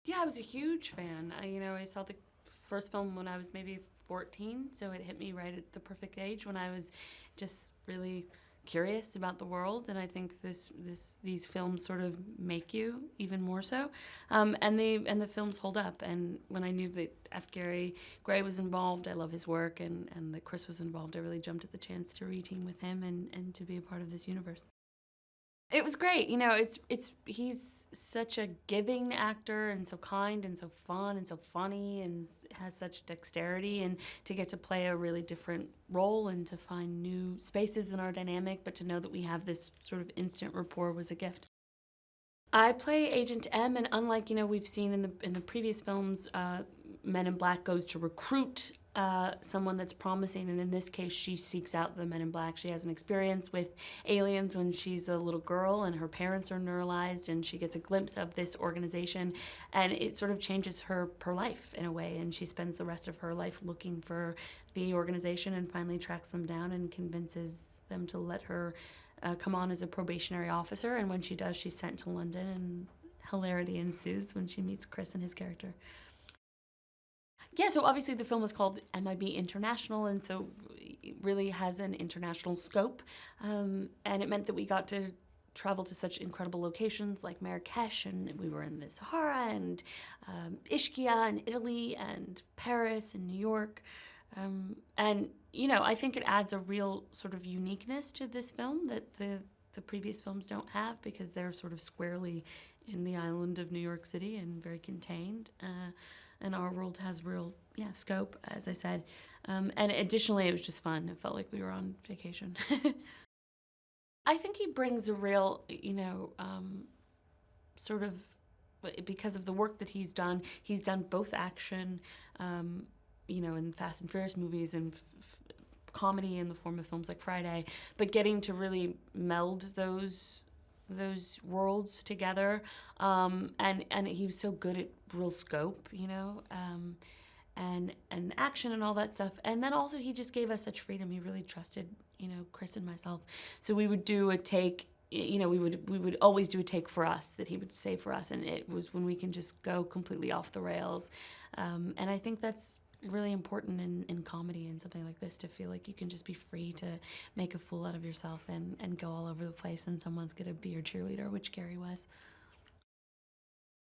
Yeah, I was a huge fan. I saw the first film when I was maybe 14, so it hit me right at the perfect age when I was just really curious about the world, and I think these films sort of make you even more so. And the films hold up. And when I knew that F. Gary Gray was involved, I love his work, and that Chris was involved, I really jumped at the chance to reteam with him and to be a part of this universe. It was great. It's he's such a giving actor and so kind and so fun and so funny and has such dexterity, and to get to play a really different role and to find new spaces in our dynamic, but to know that we have this sort of instant rapport was a gift. I play Agent M, and unlike we've seen in the previous films, Men in Black goes to recruit someone that's promising, and in this case, she seeks out the Men in Black. She has an experience with aliens when she's a little girl, and her parents are neuralized, and she gets a glimpse of this organization, and it sort of changes her life in a way, and she spends the rest of her life looking for the organization, and finally tracks them down and convinces them to let her come on as a probationary officer. And when she does, she's sent to London, and hilarity ensues when she meets Chris and his character. Yeah, so obviously the film is called MIB International, and so it really has an international scope. And it meant that we got to travel to such incredible locations like Marrakesh, and we were in the Sahara, and Ischia in Italy, and Paris and New York. And I think it adds a real sort of uniqueness to this film that the previous films don't have, because they're sort of squarely in the island of New York City and very contained. And our world has real, scope, as I said. And additionally, it was just fun. It felt like we were on vacation. I think he brings a real, sort of, because of the work that he's done both action, in Fast and Furious movies, and comedy in the form of films like Friday, but getting to really meld those worlds together, and he was so good at real scope, and action and all that stuff. And then also he just gave us such freedom. He really trusted Chris and myself, so we would do a take. We would always do a take for us that he would say for us, and it was when we can just go completely off the rails. And I think that's really important in comedy and something like this, to feel like you can just be free to make a fool out of yourself and go all over the place, and someone's gonna be your cheerleader, which Gary was.